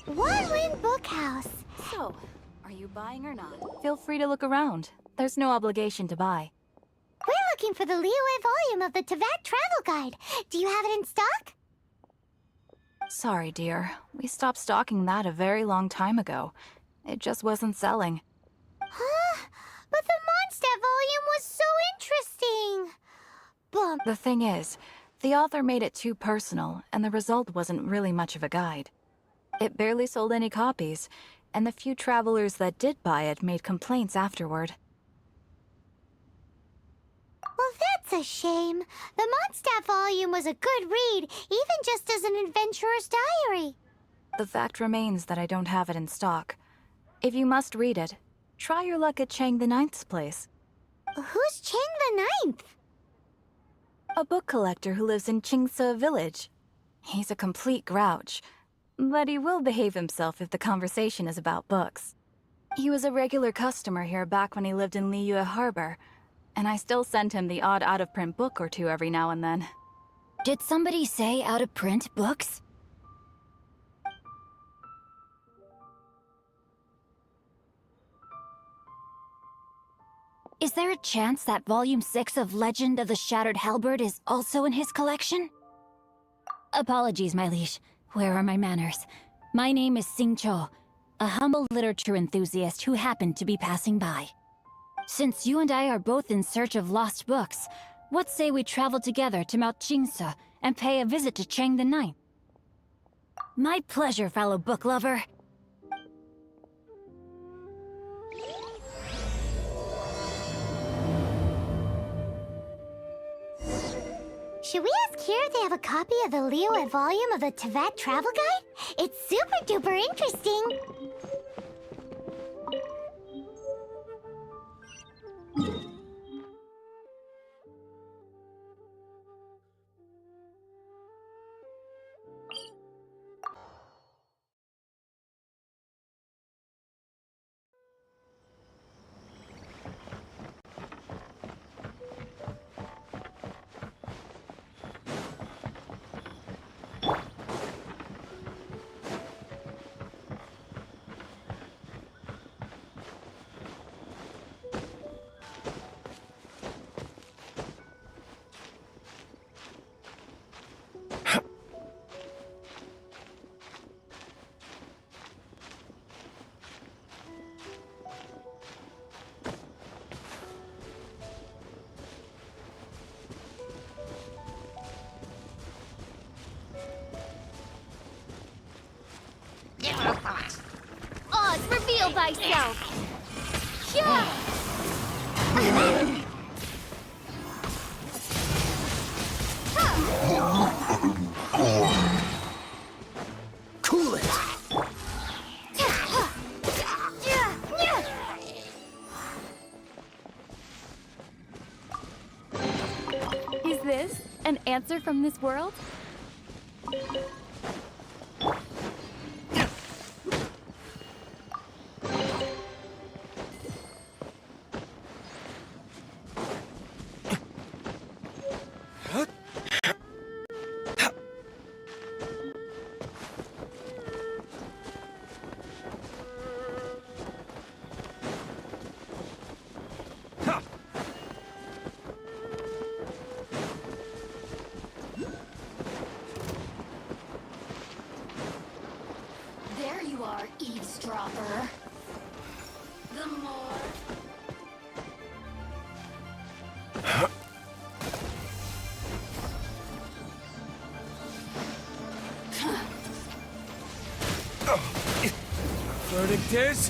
One-win bookhouse. So, are you buying or not? Feel free to look around. There's no obligation to buy. We're looking for the Liyue volume of the Teyvat Travel Guide. Do you have it in stock? Sorry, dear. We stopped stocking that a very long time ago. It just wasn't selling. Huh? But the Mondstadt volume was so interesting! Bump. The thing is, the author made it too personal, and the result wasn't really much of a guide. It barely sold any copies, and the few travelers that did buy it made complaints afterward. Well, that's a shame. The Mondstadt volume was a good read, even just as an adventurer's diary. The fact remains that I don't have it in stock. If you must read it, try your luck at Chang the Ninth's place. Who's Chang the Ninth? A book collector who lives in Xingqiu village. He's a complete grouch, but he will behave himself if the conversation is about books. He was a regular customer here back when he lived in Liyue Harbor, and I still send him the odd out-of-print book or two every now and then. Did somebody say out-of-print books? Is there a chance that Volume 6 of Legend of the Shattered Halberd is also in his collection? Apologies, my liege. Where are my manners? My name is Xingqiu, a humble literature enthusiast who happened to be passing by. Since you and I are both in search of lost books, what say we travel together to Mount Xingqiu and pay a visit to Chang the Ninth? My pleasure, fellow book lover. Should we ask here if they have a copy of the Liyue volume of the Teyvat Travel Guide? It's super duper interesting. Oz, reveal thyself! Yeah! Cool it! Is this an answer from this world? There you are, eavesdropper. The more... Verdict is...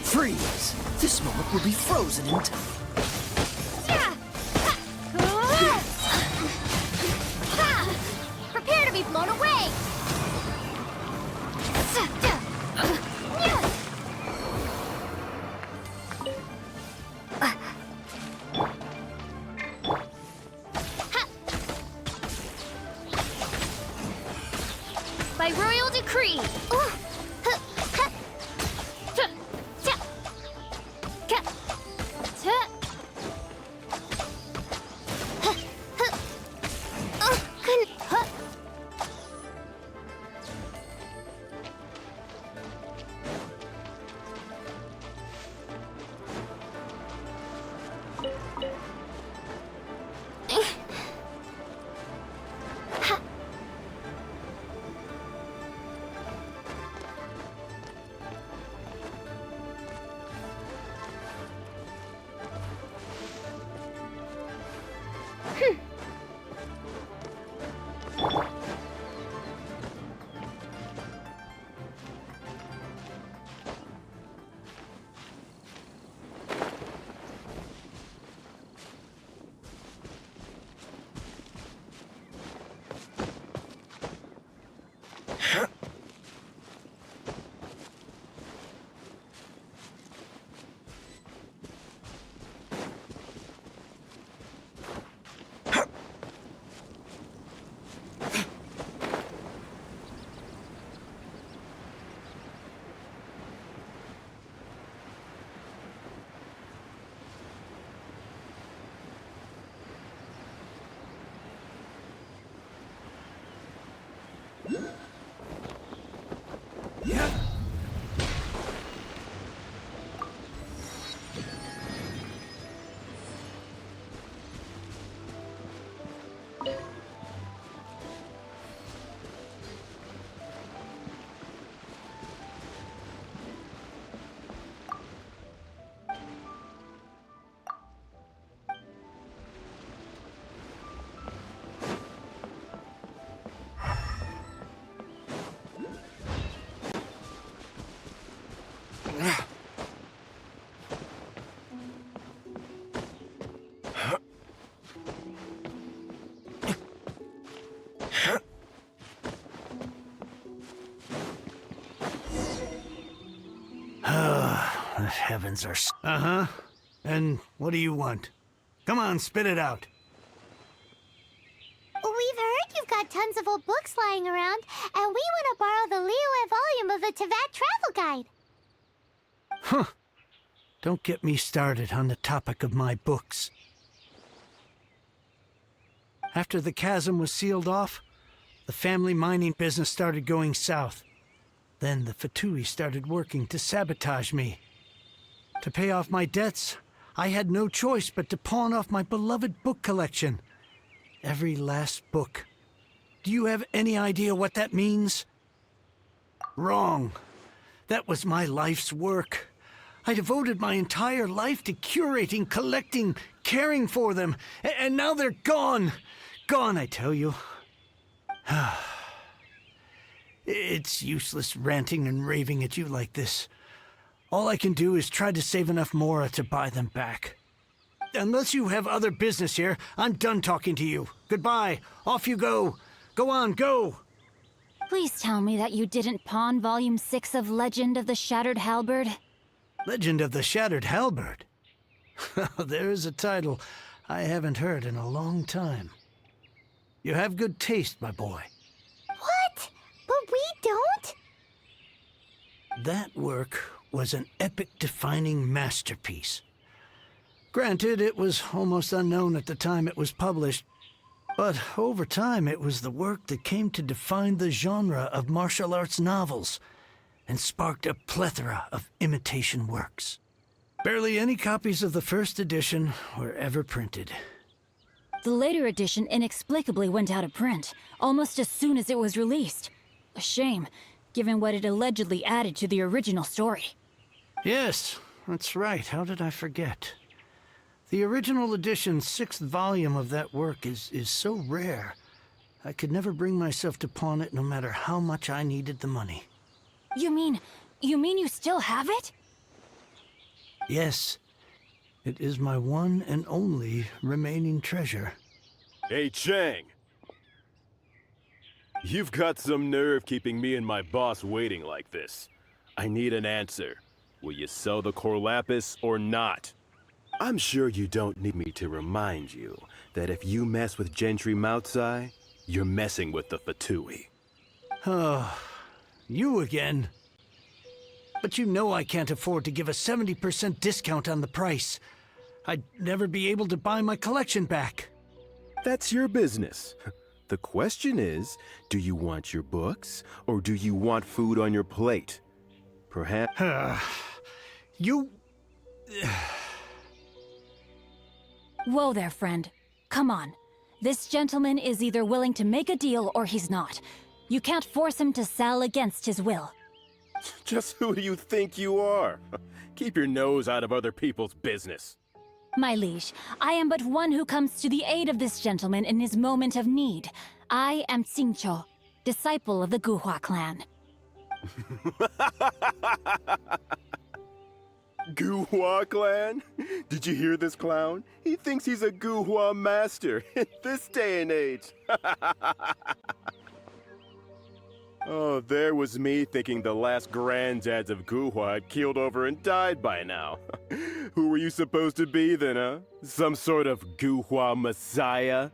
Freeze! This moment will be frozen in time. By royal decree! The heavens are... Uh-huh. And what do you want? Come on, spit it out. We've heard you've got tons of old books lying around, and we want to borrow the Liyue volume of the Teyvat Travel Guide. Huh. Don't get me started on the topic of my books. After the chasm was sealed off, the family mining business started going south. Then the Fatui started working to sabotage me. To pay off my debts, I had no choice but to pawn off my beloved book collection. Every last book. Do you have any idea what that means? Wrong. That was my life's work. I devoted my entire life to curating, collecting, caring for them, and now they're gone. Gone, I tell you. It's useless ranting and raving at you like this. All I can do is try to save enough Mora to buy them back. Unless you have other business here, I'm done talking to you. Goodbye. Off you go. Go on, go. Please tell me that you didn't pawn Volume 6 of Legend of the Shattered Halberd. Legend of the Shattered Halberd? There's a title I haven't heard in a long time. You have good taste, my boy. What? But we don't? That work was an epic-defining masterpiece. Granted, it was almost unknown at the time it was published, but over time it was the work that came to define the genre of martial arts novels and sparked a plethora of imitation works. Barely any copies of the first edition were ever printed. The later edition inexplicably went out of print, almost as soon as it was released. A shame, given what it allegedly added to the original story. Yes, that's right. How did I forget? The original edition's 6th volume of that work is so rare, I could never bring myself to pawn it no matter how much I needed the money. You mean you still have it? Yes. It is my one and only remaining treasure. Hey, Chang! You've got some nerve keeping me and my boss waiting like this. I need an answer. Will you sell the core lapis or not? I'm sure you don't need me to remind you that if you mess with Gentry Moutsai, you're messing with the Fatui. Oh, you again. But you know I can't afford to give a 70% discount on the price. I'd never be able to buy my collection back. That's your business. The question is, do you want your books, or do you want food on your plate? Perhaps... You... Whoa there, friend. Come on. This gentleman is either willing to make a deal or he's not. You can't force him to sell against his will. Just who do you think you are? Keep your nose out of other people's business. My liege, I am but one who comes to the aid of this gentleman in his moment of need. I am Xingqiu, disciple of the Guhua clan. Guhua clan? Did you hear this clown? He thinks he's a Guhua master in this day and age. Oh, there was me thinking the last granddads of Guhua had keeled over and died by now. Who were you supposed to be then, huh? Some sort of Guhua messiah?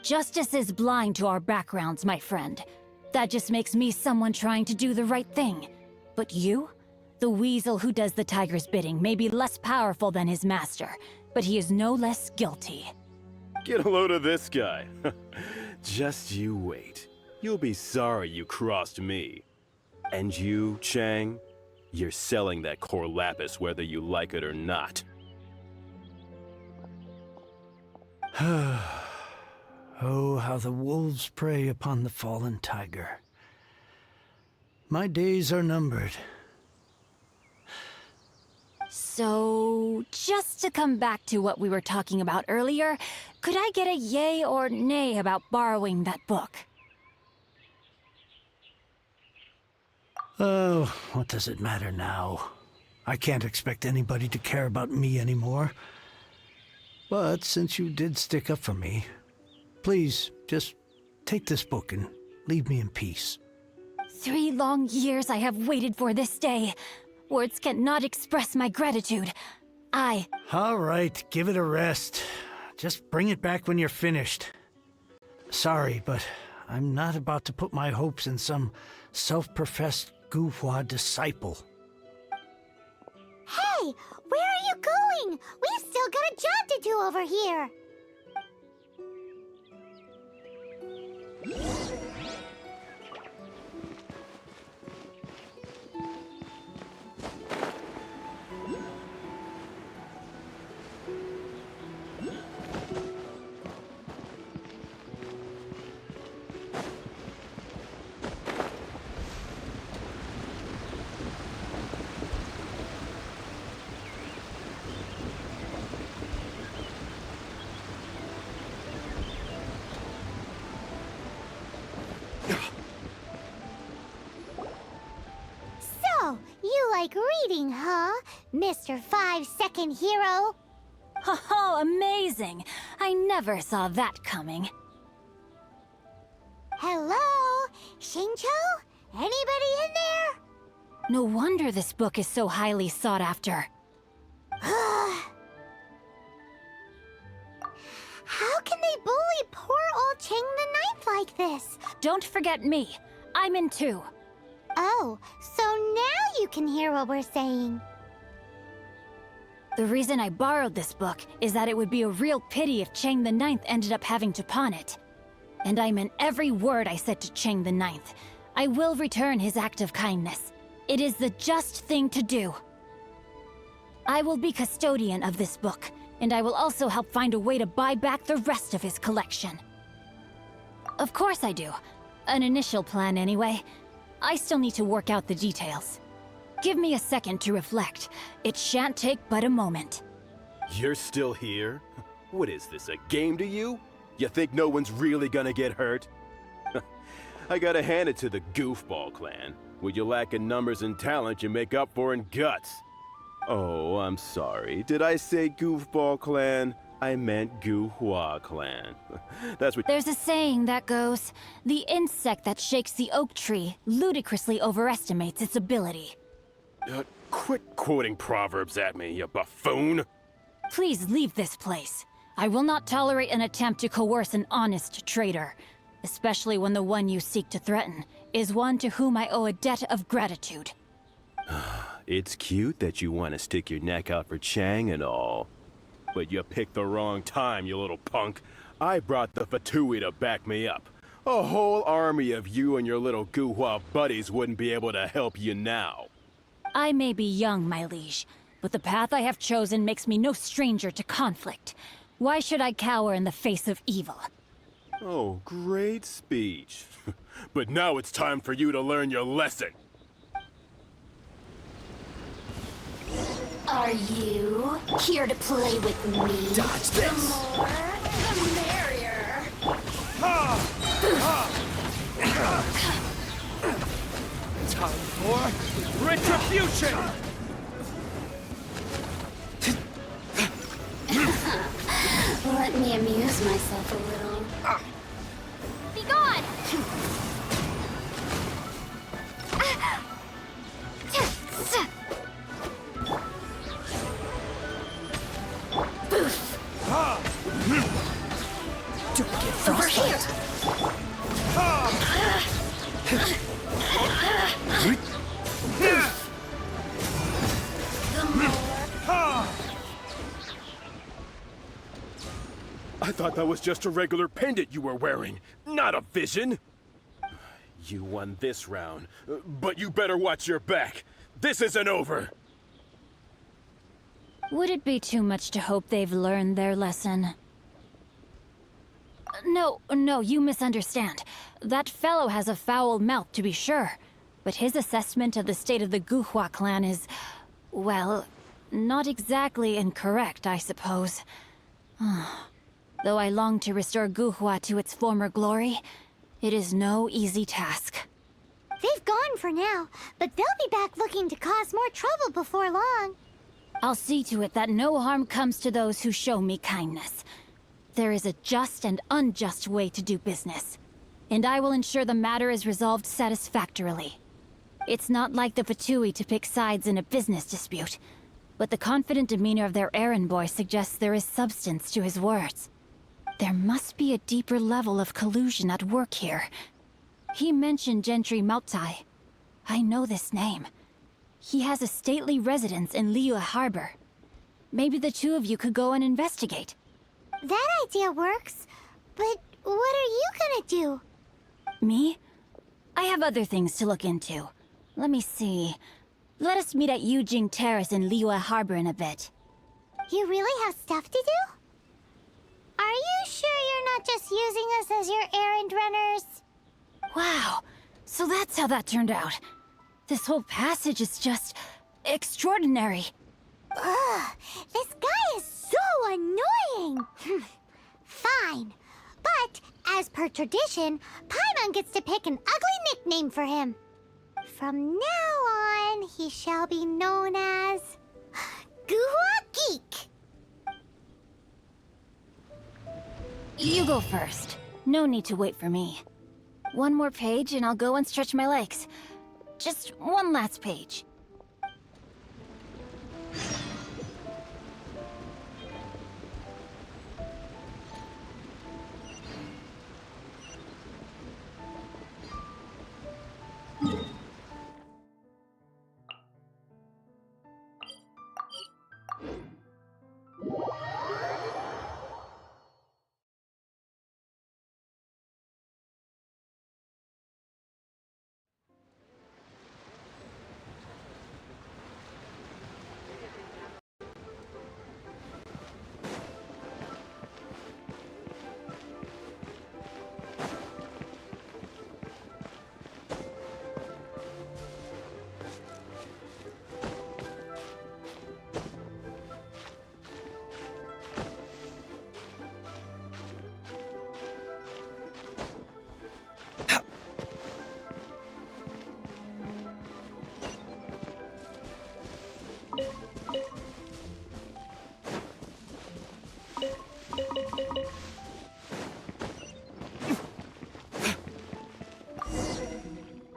Justice is blind to our backgrounds, my friend. That just makes me someone trying to do the right thing. But you? The weasel who does the tiger's bidding may be less powerful than his master, but he is no less guilty. Get a load of this guy. Just you wait. You'll be sorry you crossed me. And you, Chang, you're selling that core lapis whether you like it or not. Oh, how the wolves prey upon the fallen tiger. My days are numbered. So, just to come back to what we were talking about earlier, could I get a yay or nay about borrowing that book? Oh, what does it matter now? I can't expect anybody to care about me anymore. But since you did stick up for me, please, just take this book and leave me in peace. 3 long years I have waited for this day. Words cannot express my gratitude. All right, give it a rest. Just bring it back when you're finished. Sorry, but I'm not about to put my hopes in some self-professed Guhua disciple. Hey, where are you going? We've still got a job to do over here. So, you like reading, huh, Mr. 5-second hero? Oh, amazing! I never saw that coming. Hello? Xingqiu? Anybody in there? No wonder this book is so highly sought after. How can they bully poor old Chang the Ninth like this? Don't forget me. I'm in too. Oh, so now you can hear what we're saying. The reason I borrowed this book is that it would be a real pity if Chang the Ninth ended up having to pawn it. And I meant every word I said to Chang the Ninth. I will return his act of kindness. It is the just thing to do. I will be custodian of this book, and I will also help find a way to buy back the rest of his collection. Of course I do. An initial plan anyway. I still need to work out the details. Give me a second to reflect. It shan't take but a moment. You're still here? What is this, a game to you? You think no one's really gonna get hurt? I gotta hand it to the Goofball clan. What you lack in numbers and talent, you make up for in guts. Oh, I'm sorry. Did I say Goofball clan? I meant Guhua clan. That's what... There's a saying that goes, the insect that shakes the oak tree ludicrously overestimates its ability. Quit quoting proverbs at me, you buffoon! Please leave this place. I will not tolerate an attempt to coerce an honest trader, especially when the one you seek to threaten is one to whom I owe a debt of gratitude. It's cute that you want to stick your neck out for Chang and all. But you picked the wrong time, you little punk. I brought the Fatui to back me up. A whole army of you and your little Guhua buddies wouldn't be able to help you now. I may be young, my liege, but the path I have chosen makes me no stranger to conflict. Why should I cower in the face of evil? Oh, great speech. But now it's time for you to learn your lesson. Are you here to play with me? Dodge this! The more, the merrier. Time for retribution! Let me amuse myself a little. Be gone! Don't get Over here! I thought that was just a regular pendant you were wearing, not a vision. You won this round, but you better watch your back. This isn't over. Would it be too much to hope they've learned their lesson? No, you misunderstand. That fellow has a foul mouth, to be sure. But his assessment of the state of the Guhua clan is, well, not exactly incorrect, I suppose. Though I long to restore Guhua to its former glory, it is no easy task. They've gone for now, but they'll be back looking to cause more trouble before long. I'll see to it that no harm comes to those who show me kindness. There is a just and unjust way to do business, and I will ensure the matter is resolved satisfactorily. It's not like the Fatui to pick sides in a business dispute, but the confident demeanor of their errand boy suggests there is substance to his words. There must be a deeper level of collusion at work here. He mentioned Gentry Mautai. I know this name. He has a stately residence in Liyue Harbor. Maybe the two of you could go and investigate. That idea works, but what are you gonna do? Me? I have other things to look into. Let me see. Let us meet at Yujing Terrace in Liyue Harbor in a bit. You really have stuff to do? Are you sure you're not just using us as your errand runners? Wow, so that's how that turned out. This whole passage is just extraordinary. Ugh, this guy is so annoying! Fine. But, as per tradition, Paimon gets to pick an ugly nickname for him. From now on, he shall be known as... Guhua Geek! You go first. No need to wait for me. One more page and I'll go and stretch my legs. Just one last page.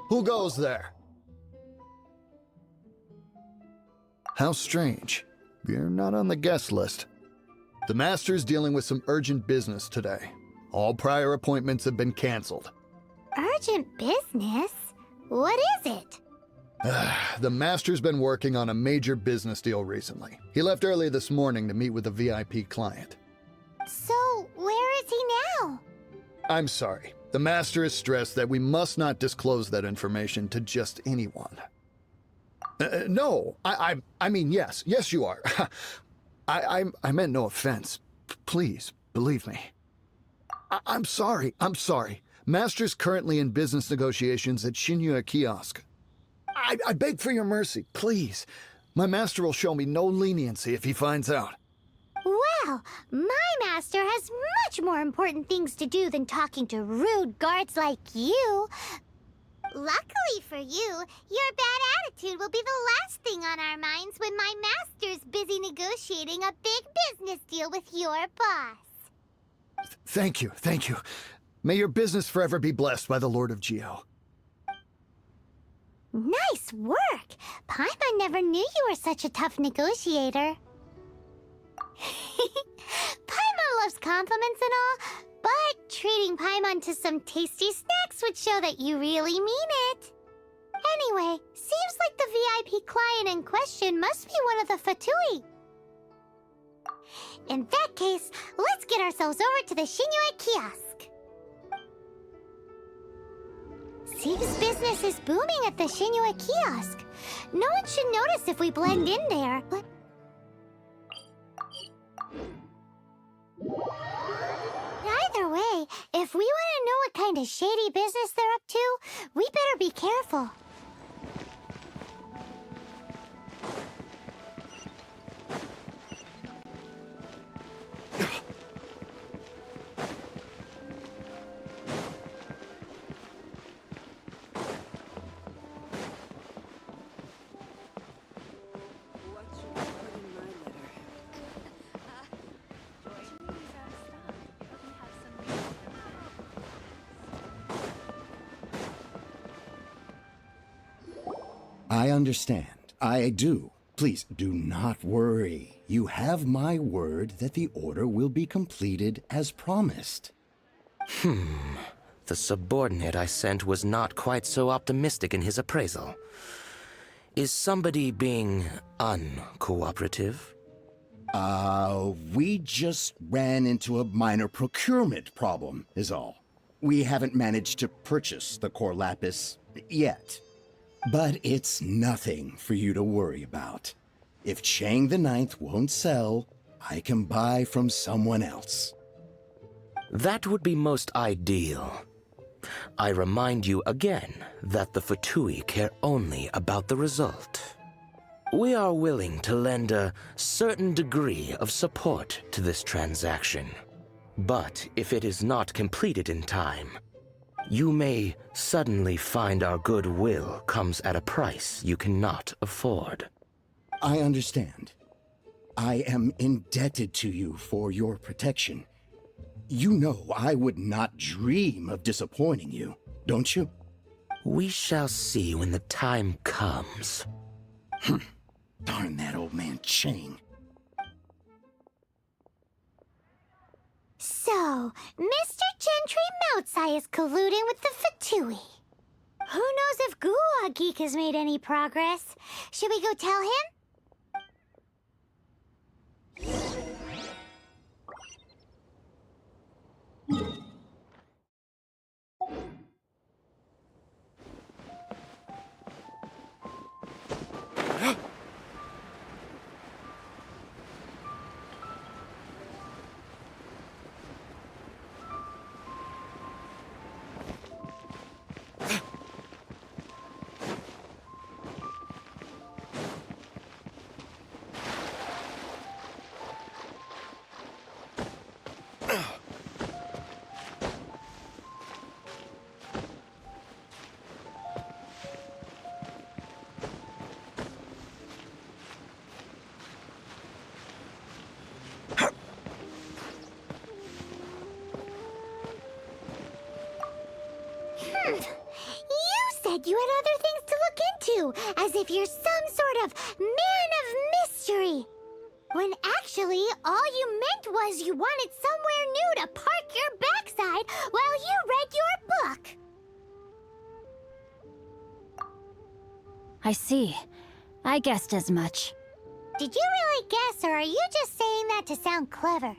Who goes there? How strange. You're not on the guest list. The Master's dealing with some urgent business today. All prior appointments have been canceled. Urgent business? What is it? The Master's been working on a major business deal recently. He left early this morning to meet with a VIP client. So, where is he now? I'm sorry. The Master is stressed that we must not disclose that information to just anyone. No, I mean, yes. Yes, you are. I meant no offense. Please, believe me. I'm sorry. Master's currently in business negotiations at XINGUIU'S Kiosk. I beg for your mercy, please. My master will show me no leniency if he finds out. Well, my master has much more important things to do than talking to rude guards like you. Luckily for you, your bad attitude will be the last thing on our minds when my master's busy negotiating a big business deal with your boss. Thank you. May your business forever be blessed by the Lord of Geo. Nice work! Paimon never knew you were such a tough negotiator. Paimon loves compliments and all, but treating Paimon to some tasty snacks would show that you really mean it. Anyway, seems like the VIP client in question must be one of the Fatui. In that case, let's get ourselves over to the XINGUIU'S Kiosk. Seems business is booming at the XINGUIU'S Kiosk. No one should notice if we blend in there, but... Either way, if we want to know what kind of shady business they're up to, we better be careful. I understand. I do. Please do not worry. You have my word that the order will be completed as promised. The subordinate I sent was not quite so optimistic in his appraisal. Is somebody being uncooperative? We just ran into a minor procurement problem, is all. We haven't managed to purchase the core lapis yet. But it's nothing for you to worry about. If Chang the Ninth won't sell, I can buy from someone else. That would be most ideal. I remind you again that the Fatui care only about the result. We are willing to lend a certain degree of support to this transaction. But if it is not completed in time, you may suddenly find our goodwill comes at a price you cannot afford. I understand. I am indebted to you for your protection. You know I would not dream of disappointing you, don't you? We shall see when the time comes. Darn that old man Chang. So, Mr. Gentry Moutsai is colluding with the Fatui. Who knows if Guwa Geek has made any progress? Should we go tell him? You said you had other things to look into, as if you're some sort of man of mystery. When actually, all you meant was you wanted somewhere new to park your backside while you read your book. I see. I guessed as much. Did you really guess, or are you just saying that to sound clever?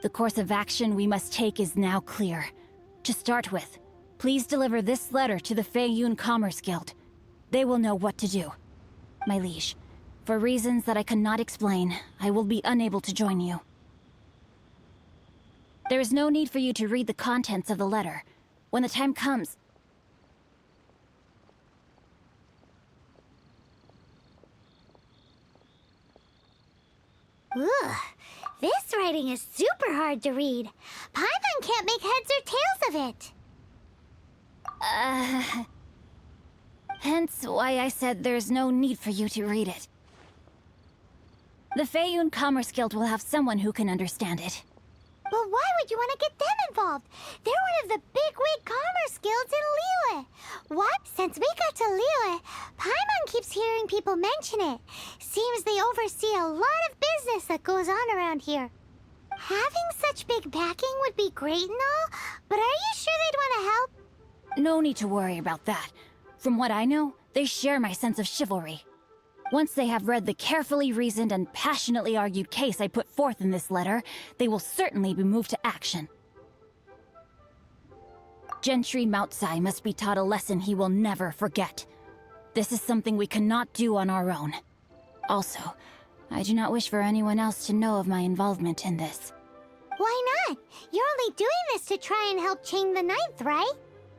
The course of action we must take is now clear. To start with, please deliver this letter to the Feiyun Commerce Guild. They will know what to do. My liege, for reasons that I cannot explain, I will be unable to join you. There is no need for you to read the contents of the letter. When the time comes... Ugh, this writing is super hard to read. Paimon can't make heads or tails of it. Hence why I said there's no need for you to read it. The Feiyun Commerce Guild will have someone who can understand it. But why would you want to get them involved? They're one of the bigwig commerce guilds in Liyue. What? Since we got to Liyue, Paimon keeps hearing people mention it. Seems they oversee a lot of business that goes on around here. Having such big backing would be great and all, but are you sure they'd want to help? No need to worry about that. From what I know, they share my sense of chivalry. Once they have read the carefully reasoned and passionately argued case I put forth in this letter, they will certainly be moved to action. Gentry Moutsai must be taught a lesson he will never forget. This is something we cannot do on our own. Also, I do not wish for anyone else to know of my involvement in this. Why not? You're only doing this to try and help Chang the Ninth, right?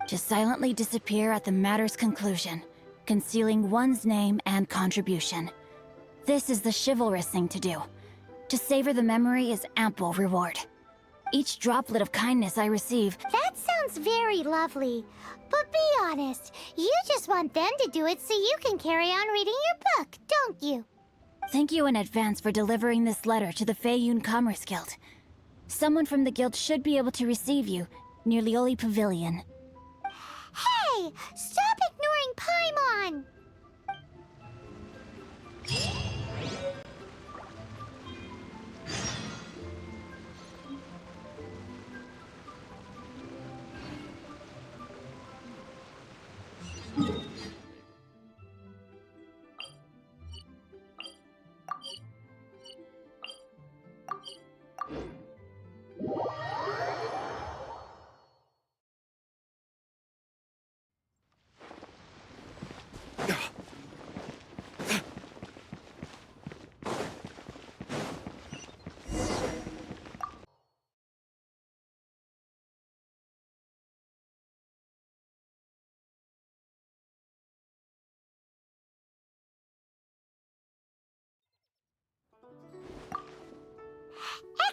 To silently disappear at the matter's conclusion, concealing one's name and contribution. This is the chivalrous thing to do. To savor the memory is ample reward. Each droplet of kindness I receive... That sounds very lovely. But be honest, you just want them to do it so you can carry on reading your book, don't you? Thank you in advance for delivering this letter to the Feiyun Commerce Guild. Someone from the guild should be able to receive you near Lioli Pavilion. Hey! Stop ignoring Paimon!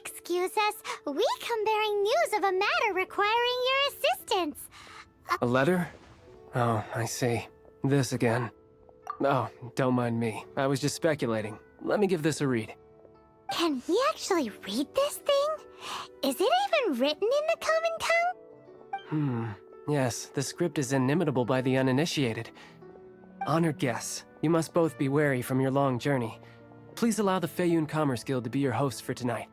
Excuse us, we come bearing news of a matter requiring your assistance. A letter? Oh, I see. This again. Oh, don't mind me. I was just speculating. Let me give this a read. Can he actually read this thing? Is it even written in the common tongue? Yes, the script is inimitable by the uninitiated. Honored guests, you must both be wary from your long journey. Please allow the Feiyun Commerce Guild to be your host for tonight.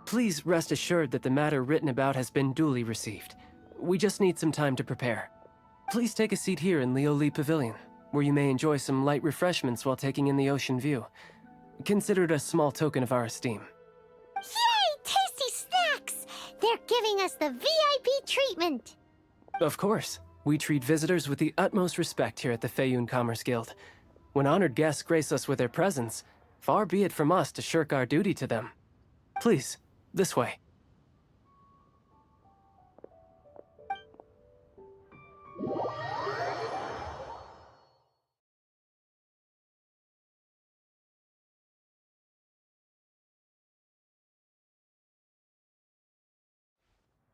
Please rest assured that the matter written about has been duly received. We just need some time to prepare. Please take a seat here in Lioli Pavilion, where you may enjoy some light refreshments while taking in the ocean view. Consider it a small token of our esteem. Yay! Tasty snacks! They're giving us the VIP treatment! Of course. We treat visitors with the utmost respect here at the Feiyun Commerce Guild. When honored guests grace us with their presence, far be it from us to shirk our duty to them. Please, this way.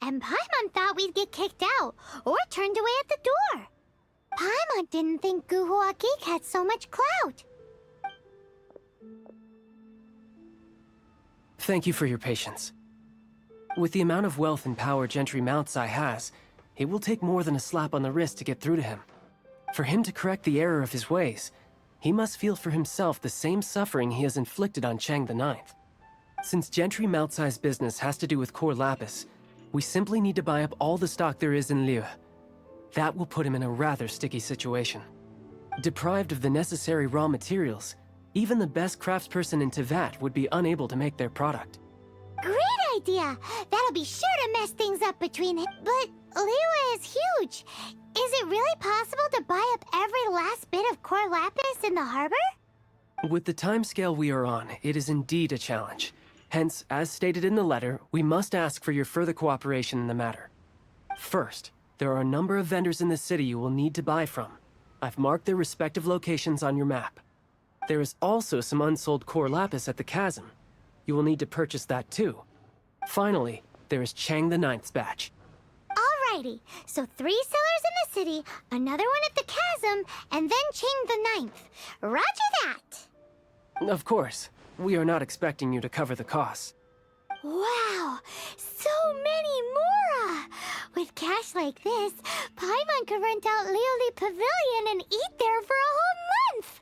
And Paimon thought we'd get kicked out, or turned away at the door. Paimon didn't think Guhua Geek had so much clout. Thank you for your patience. With the amount of wealth and power Gentry Moutsai has, it will take more than a slap on the wrist to get through to him. For him to correct the error of his ways, he must feel for himself the same suffering he has inflicted on Chang the Ninth. Since Gentry Moutsai's business has to do with core lapis, we simply need to buy up all the stock there is in Liyue. that will put him in a rather sticky situation. Deprived of the necessary raw materials, even the best craftsperson in Teyvat would be unable to make their product. Great idea! That'll be sure to mess things up between him. But Liyue is huge. Is it really possible to buy up every last bit of core lapis in the harbor? With the timescale we are on, it is indeed a challenge. Hence, as stated in the letter, we must ask for your further cooperation in the matter. First, there are a number of vendors in the city you will need to buy from. I've marked their respective locations on your map. There is also some unsold core lapis at the chasm. You will need to purchase that too. Finally, there is Chang the Ninth's batch. Alrighty, so 3 sellers in the city, another one at the chasm, and then Chang the Ninth. Roger that! Of course, we are not expecting you to cover the costs. Wow, so many mora! With cash like this, Paimon could rent out Lioli Pavilion and eat there for a whole month!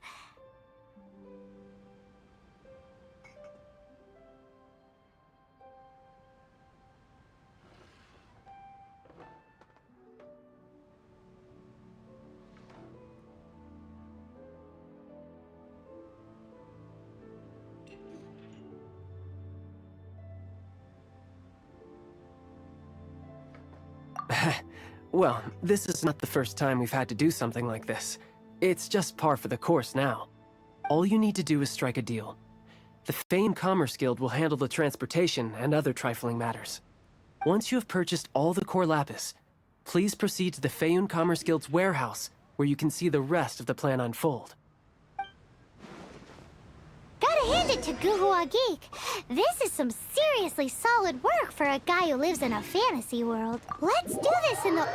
Well, this is not the first time we've had to do something like this. It's just par for the course now. All you need to do is strike a deal. The Feyun Commerce Guild will handle the transportation and other trifling matters. Once you have purchased all the core lapis, please proceed to the Feyun Commerce Guild's warehouse, where you can see the rest of the plan unfold. Gotta hand it to Guhua Geek. This is some seriously solid work for a guy who lives in a fantasy world. Let's do this in the...